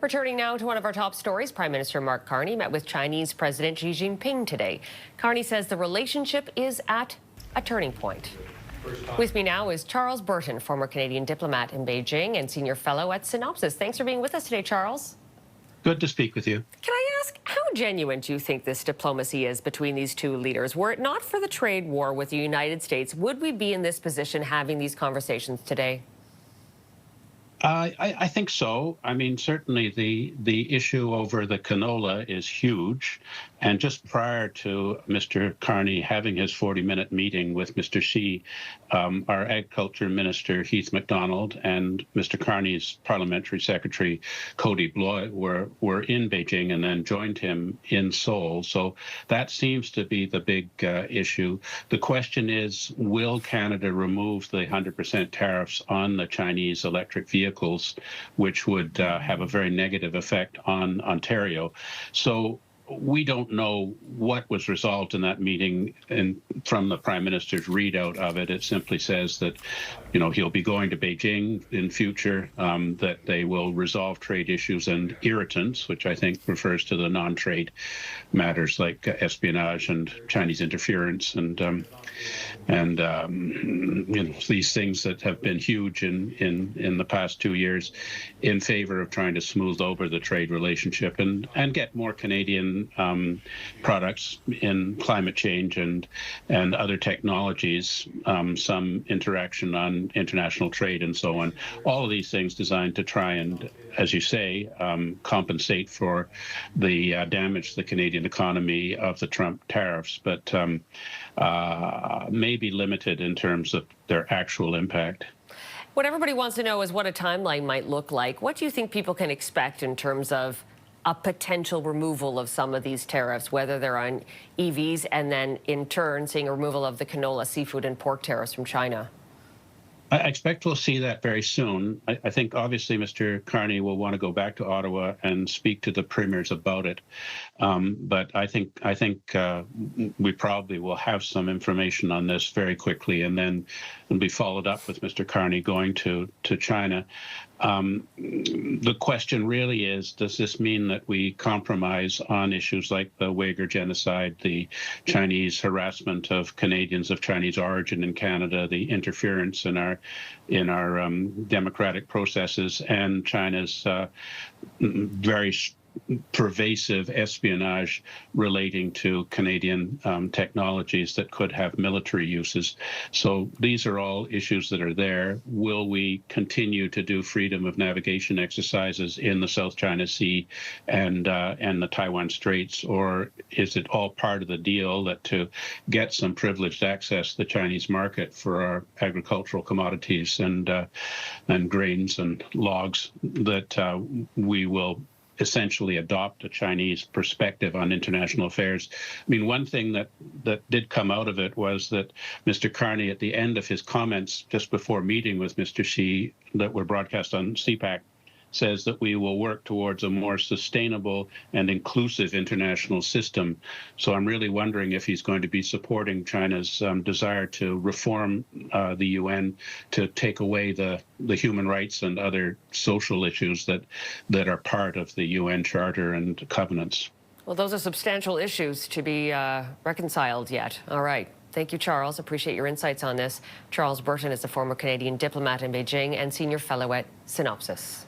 Returning now to one of our top stories, Prime Minister Mark Carney met with Chinese President Xi Jinping today. Carney says the relationship is at a turning point. With me now is Charles Burton, former Canadian diplomat in Beijing and senior fellow at Synopsis. Thanks for being with us today, Charles. Good to speak with you. Can I ask, how genuine do you think this diplomacy is between these two leaders? Were it not for the trade war with the United States, would we be in this position having these conversations today? I think so. I mean, certainly the issue over the canola is huge. And just prior to Mr. Carney having his 40-minute meeting with Mr. Xi, our Agriculture Minister, Heath MacDonald, and Mr. Carney's Parliamentary Secretary, Cody Bloy, were in Beijing and then joined him in Seoul. So that seems to be the big issue. The question is, will Canada remove the 100% tariffs on the Chinese electric vehicles, which would have a very negative effect on Ontario? So we don't know what was resolved in that meeting, and from the Prime Minister's readout of it, it simply says that, you know, he'll be going to Beijing in future, that they will resolve trade issues and irritants, which I think refers to the non-trade matters like espionage and Chinese interference and you know, these things that have been huge in the past 2 years, in favor of trying to smooth over the trade relationship and get more Canadian products in climate change and other technologies, some interaction on international trade and so on. All of these things designed to try and, as you say, compensate for the damage to the Canadian economy of the Trump tariffs, but may be limited in terms of their actual impact. What everybody wants to know is what a timeline might look like. What do you think people can expect in terms of a potential removal of some of these tariffs, whether they're on EVs and then in turn seeing a removal of the canola, seafood and pork tariffs from China? I expect we'll see that very soon. I think obviously Mr. Carney will want to go back to Ottawa and speak to the premiers about it. But I think we probably will have some information on this very quickly, and then it'll be followed up with Mr. Carney going to China. The question really is, does this mean that we compromise on issues like the Uyghur genocide, the Chinese harassment of Canadians of Chinese origin in Canada, the interference in our democratic processes, and China's very pervasive espionage relating to Canadian technologies that could have military uses. So these are all issues that are there. Will we continue to do freedom of navigation exercises in the South China Sea and the Taiwan Straits, or is it all part of the deal that to get some privileged access to the Chinese market for our agricultural commodities and grains and logs, that we will essentially adopt a Chinese perspective on international affairs? I mean, one thing that did come out of it was that Mr. Carney, at the end of his comments just before meeting with Mr. Xi that were broadcast on CPAC, says that we will work towards a more sustainable and inclusive international system. So I'm really wondering if he's going to be supporting China's desire to reform the UN, to take away the human rights and other social issues that are part of the UN Charter and covenants. Well, those are substantial issues to be reconciled yet. All right. Thank you, Charles. Appreciate your insights on this. Charles Burton is the former Canadian diplomat in Beijing and senior fellow at Synopsis.